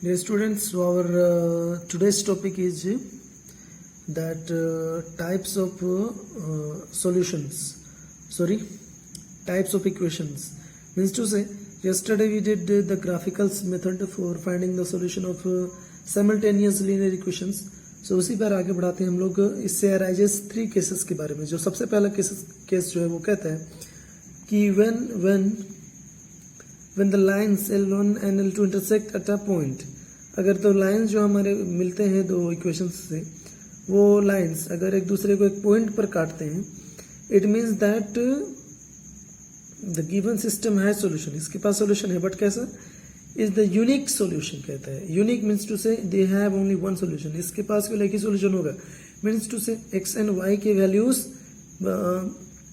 Dear students, so our today's topic is that types of types of equations. Means to say, yesterday we did the graphical method for finding the solution of simultaneous linear equations. So उसी पर आगे बढ़ाते हैं हम लोग. इससे arises 3 cases के बारे में. जो सबसे पहला केस जो है वो कहता है कि when the lines L1 and L2 intersect at a point, अगर तो लाइंस जो हमारे मिलते हैं दो इक्वेशंस से, वो लाइंस अगर एक दूसरे को एक पॉइंट पर काटते हैं, it means that the given system है सॉल्यूशन. इसके पास सॉल्यूशन है, बट कैसा? इज द यूनिक सॉल्यूशन कहता है. यूनिक मीन्स टू से they have only one solution. इसके पास केवल एक ही सॉल्यूशन होगा. मीन्स टू से एक्स एंड वाई के वैल्यूज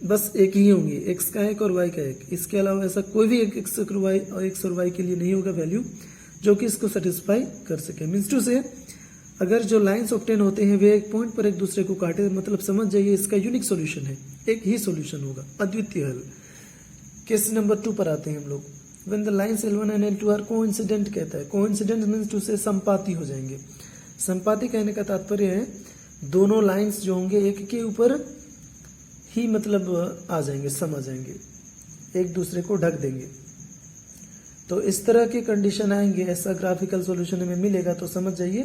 बस एक ही होंगी, एक्स का एक और वाई का एक. इसके अलावा ऐसा कोई भी एक एक्स और वाई के लिए नहीं होगा वैल्यू जो कि इसको सेटिस्फाई कर सके. मीन्स टू से अगर जो लाइंस ऑब्टेन होते हैं वे एक पॉइंट पर एक दूसरे को काटे, मतलब समझ जाइए इसका यूनिक सॉल्यूशन है, एक ही सॉल्यूशन होगा, अद्वितीय हल. केस नंबर 2 पर आते हैं हम लोग. When the lines L1 and L2 are coincident कहता है. कोइंसिडेंट मीन्स टू से संपाती हो जाएंगे. संपाती कहने का तात्पर्य है दोनों लाइंस जो होंगे एक के ऊपर ही मतलब आ जाएंगे, सम आ जाएंगे, एक दूसरे को ढक देंगे. तो इस तरह की कंडीशन आएंगे, ऐसा ग्राफिकल सॉल्यूशन हमें मिलेगा तो समझ जाइए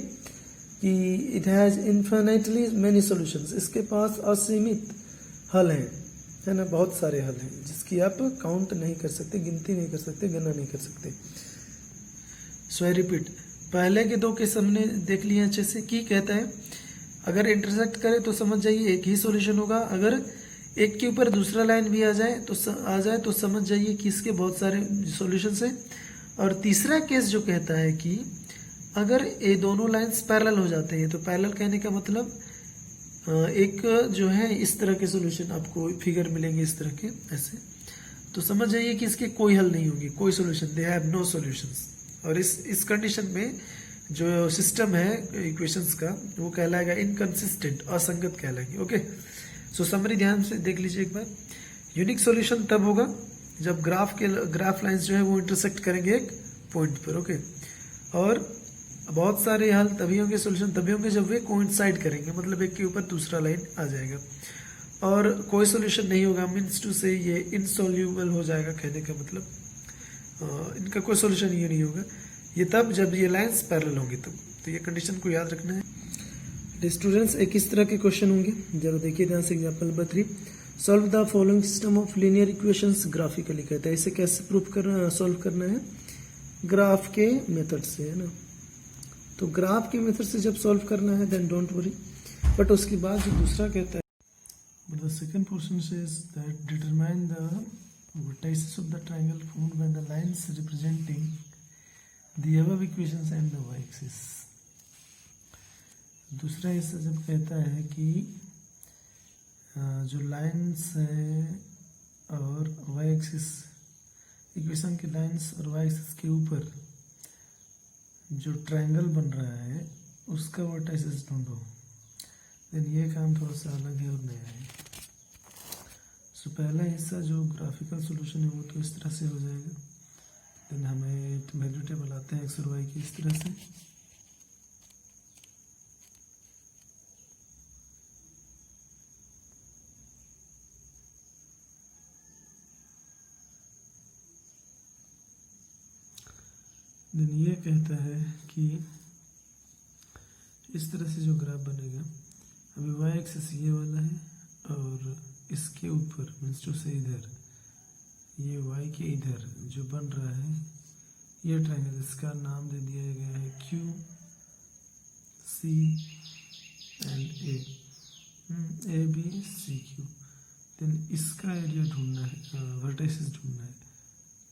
कि it has infinitely many solutions. इसके पास असीमित हल हैं, है ना, बहुत सारे हल हैं जिसकी आप काउंट नहीं कर सकते, गिनती नहीं कर सकते, गणना नहीं कर सकते. सो आई रिपीट, पहले के 2 केस हमने देख लिए अच्छे से. की कहता है अगर इंटरसेक्ट करे तो समझ जाइए एक ही सॉल्यूशन होगा. अगर एक के ऊपर दूसरा लाइन भी आ जाए तो समझ जाइए कि इसके बहुत सारे सॉल्यूशंस हैं. और तीसरा केस जो कहता है कि अगर ये दोनों लाइंस पैरेलल हो जाते हैं, तो पैरेलल कहने का मतलब एक जो है इस तरह के सॉल्यूशन आपको फिगर मिलेंगे इस तरह के ऐसे, तो समझ जाइए कि इसके कोई हल नहीं होगी, कोई solution, they have no solutions. और इस कंडीशन में जो सिस्टम है इक्वेशंस का वो कहलाएगा इनकंसिस्टेंट, असंगत कहलाएगी. ओके, सो समरी ध्यान से देख लीजिए एक बार. यूनिक सॉल्यूशन तब होगा जब ग्राफ लाइंस जो है वो इंटरसेक्ट करेंगे एक पॉइंट पर. ओके, और बहुत सारे हल तभी होंगे, सॉल्यूशन तभी होंगे जब वे कोइंसाइड करेंगे, मतलब एक के ऊपर दूसरा लाइन आ जाएगा. और कोई सॉल्यूशन नहीं होगा मीन्स टू से ये इनसॉल्यूबल हो जाएगा, कहने का मतलब इनका कोई सॉल्यूशन ये नहीं होगा. ये तब जब ये लाइंस पैरेलल होंगी तब. तो ये कंडीशन को याद रखना है. स्टूडेंट्स, एक इस तरह के क्वेश्चन होंगे, जरा देखिए ध्यान से. Example number 3, solve the following system of linear equations graphically कहता है. इसे कैसे सॉल्व करना है? ग्राफ के मेथड से, है ना. तो ग्राफ के मेथड से जब सॉल्व करना है देन डोंट वरी. बट उसके बाद जो दूसरा कहता है, but the second portion says that determine the vertices of the triangle formed by the lines representing the above equations and the y-axis. दूसरा हिस्सा जब कहता है कि जो लाइंस है और वाई एक्सिस, इक्वेशन के लाइंस और वाई एक्सिस के ऊपर जो ट्रायंगल बन रहा है उसका वर्टाइसेस ढूंढो. देन ये काम थोड़ा सा अलग है और नया है. सो पहला हिस्सा जो ग्राफिकल सॉल्यूशन है वो तो इस तरह से हो जाएगा. देन हमें वैल्यू टेबल आते हैं एक्स और वाई की इस तरह से. देन ये कहता है कि इस तरह से जो ग्राफ बनेगा, अभी वाई एक्सिस ये वाला है और इसके ऊपर मीन्स टू से इधर ये वाई के इधर जो बन रहा है ये ट्रायंगल, इसका नाम दे दिया गया है Q C and A B C Q. Then इसका एरिया ढूंढना है, वर्टाइसेस ढूंढना है.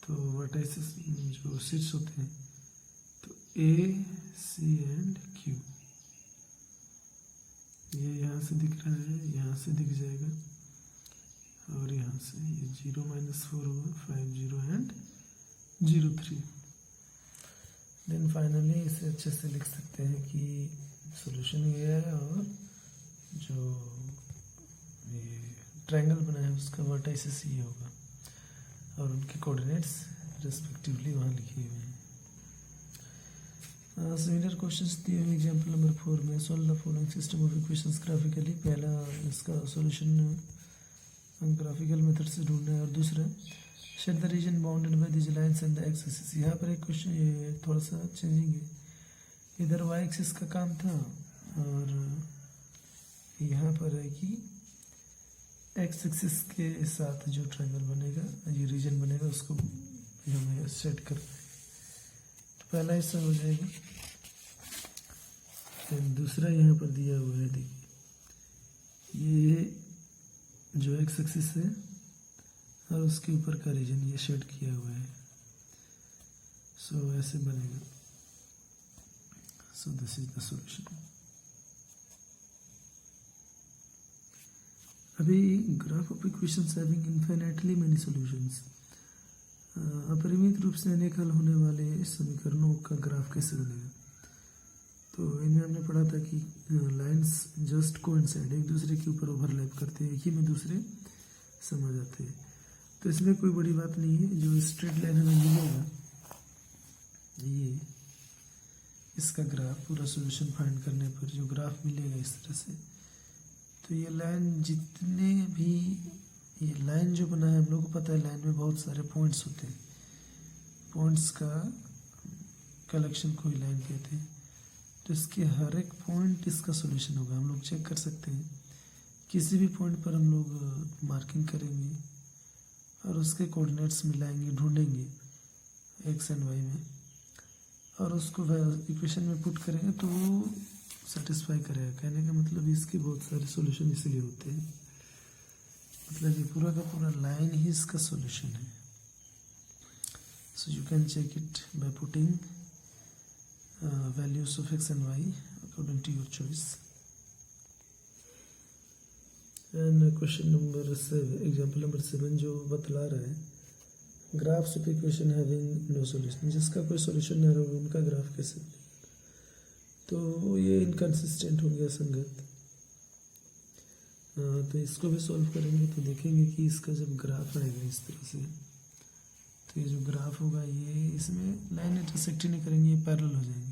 तो वर्टाइसेस जो शीर्ष होते हैं तो ए सी एंड क्यू, ये यहाँ से दिख रहा है, यहाँ से दिख जाएगा, और यहाँ से ये 0 - 4 होगा, 5 0 एंड 0 3. देन फाइनली इसे अच्छे से लिख सकते हैं कि सॉल्यूशन ये है और जो ये ट्रायंगल बना है उसका वर्टाइसेस ये होगा और उनके कोऑर्डिनेट्स रिस्पेक्टिवली वहाँ लिखे हुए हैं. सिमिलर क्वेश्चंस दिए हुए एग्जांपल नंबर 4 में solve the following system of equations graphically. पहला इसका सॉल्यूशन ग्राफिकल मेथड से ढूंढना है और दूसरा shade the region bounded by this lines and the X axis. यहाँ पर एक क्वेश्चन ये थोड़ा सा चेंजिंग है, इधर वाई एक्सिस का काम था और यहाँ पर है कि एक्स एक्सिस के साथ जो ट्रायंगल बनेगा, ये रीजन बनेगा, उसको हमें सेट करना है। तो पहला हिस्सा हो जाएगा, एंड दूसरा यहाँ पर दिया हुआ है, देखिए ये जो एक्स एक्सिस है और उसके ऊपर का रीजन ये शेड किया हुआ है। सो ऐसे बनेगा। So this is the solution. अभी graph of equations having infinitely many solutions, अपरिमित रूप से अनेक हल होने वाले समीकरणों का ग्राफ कैसे बनेगा। तो इनमें हमने पढ़ा था कि लाइंस जस्ट कोइंसाइड, एक दूसरे के ऊपर ओवरलैप करते हैं, एक ही में दूसरे समा जाते हैं। तो इसमें कोई बड़ी बात नहीं है, जो स्ट्रेट लाइन हमें मिलेगा ये इसका ग्राफ, पूरा सॉल्यूशन फाइंड करने पर जो ग्राफ मिलेगा इस तरह से, तो ये लाइन जितने भी, ये लाइन जो बना है हम लोग को पता है लाइन में बहुत सारे पॉइंट्स होते हैं, पॉइंट्स का कलेक्शन को ही लाइन कहते हैं। तो इसके हर एक पॉइंट इसका सॉल्यूशन होगा। हम लोग चेक कर सकते हैं, किसी भी पॉइंट पर हम लोग मार्किंग करेंगे और उसके कोऑर्डिनेट्स मिलाएंगे, ढूंढेंगे एक्स एंड वाई में, और उसको इक्वेशन में पुट करेंगे तो वो सेटिस्फाई करेगा। कहने का मतलब इसके बहुत सारे सॉल्यूशन इसलिए होते हैं, मतलब ये पूरा का पूरा लाइन ही इसका सॉल्यूशन है। So you can check it by putting values of X and Y according to your choice. And question number 7, example number 7 जो बतला रहा है graphs of equation having no solution, जिसका कोई सॉल्यूशन नहीं होगा उनका ग्राफ कैसे बनेगा। तो ये इनकंसिस्टेंट हो गया, संगत। तो इसको भी सॉल्व करेंगे तो देखेंगे कि इसका जब ग्राफ आएगा इस तरह से, तो ये जो ग्राफ होगा ये इसमें लाइन इंटरसेक्ट ही नहीं करेंगे, ये पैरेलल हो जाएंगे।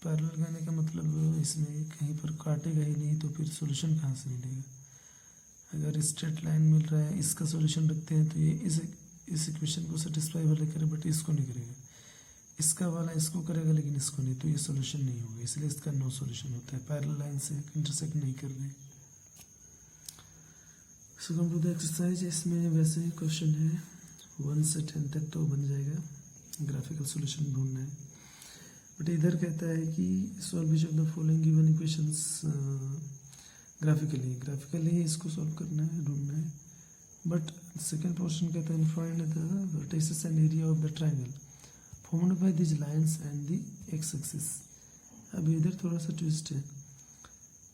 पैरेलल कहने का मतलब इसमें कहीं पर काटेगा ही नहीं, तो फिर सॉल्यूशन कहाँ से मिलेगा। अगर स्ट्रेट लाइन मिल रहा है, इसका सॉल्यूशन रखते हैं तो ये इस इक्वेशन को सेटिस्फाई वाले करे, बट इसको नहीं करेगा। इसका वाला इसको करेगा लेकिन इसको नहीं, तो ये सॉल्यूशन नहीं होगा, इसलिए इसका नो सॉल्यूशन होता है, पैरेलल लाइन से इंटरसेक्ट नहीं कर रहे। सो कम टू द एक्सरसाइज, इसमें वैसे ही क्वेश्चन है 1 से 10 तक तो बन जाएगा, ग्राफिकल सॉल्यूशन ढूंढना है। बट इधर कहता है कि solve which of the following given equations graphically इसको सॉल्व करना है, ढूंढना है। बट सेकेंड पोर्शन कहता है find the vertices and area of the triangle formed by this lines and the X axis. अब इधर थोड़ा सा ट्विस्ट है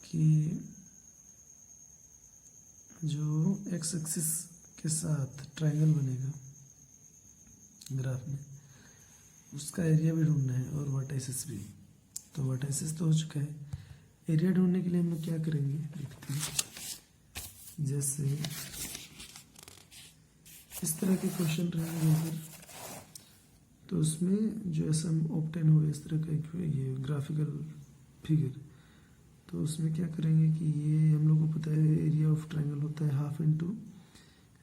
कि जो एक्स एक्सिस के साथ ट्राइंगल बनेगा ग्राफ में, उसका एरिया भी ढूंढना है और वर्टाइसेस भी। तो वर्टाइसेस तो हो चुका है, एरिया ढूंढने के लिए हम लोग क्या करेंगे देखते हैं। जैसे इस तरह के क्वेश्चन रहेंगे अगर, तो उसमें जो ऐसा ऑब्टेन हो इस तरह का ये ग्राफिकल फिगर, तो उसमें क्या करेंगे कि ये हम लोग को पता है एरिया ऑफ ट्राइंगल होता है हाफ इंटू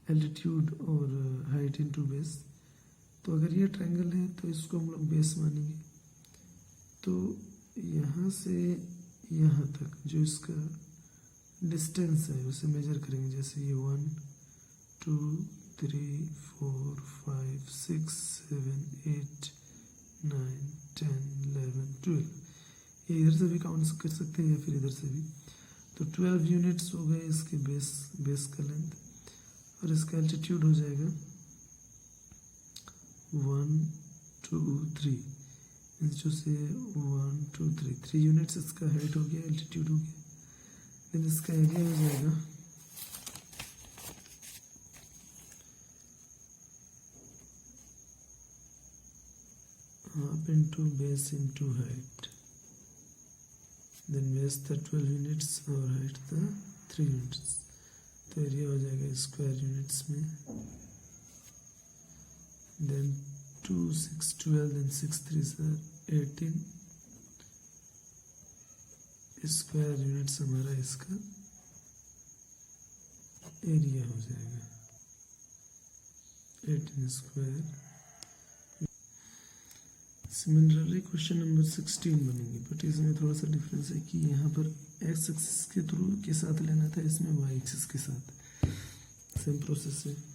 एल्टीट्यूड और हाइट इंटू बेस। तो अगर ये ट्राइंगल है तो इसको हम लोग बेस मानेंगे। तो यहाँ से यहाँ तक जो इसका डिस्टेंस है उसे मेजर करेंगे। जैसे ये 1 2 3 4 5 6 7 8 9 10 11 12, ये इधर से भी काउंट कर सकते हैं या फिर इधर से भी। तो 12 यूनिट्स हो गए इसके बेस का लेंथ, और इसका एल्टीट्यूड हो जाएगा 1 2 3, जो से 1 2 3 यूनिट्स इसका हाइट हो गया, एल्टीट्यूड हो गया। फिर इसका एरिया हो जाएगा half into base into height, then base था 12 यूनिट्स और हाइट था 3 यूनिट्स। तो एरिया हो जाएगा स्क्वायर यूनिट्स में, देन 2 6 12, देन 6 3 18 स्क्वायर यूनिट्स हमारा इसका एरिया हो जाएगा 18 स्क्वायर। सिमिलरली क्वेश्चन नंबर 16 बनेंगे, बट इसमें थोड़ा सा डिफरेंस है कि यहाँ पर एक्स एक्सिस के थ्रू के साथ लेना था, इसमें वाई एक्सिस के साथ। सेम प्रोसेस है।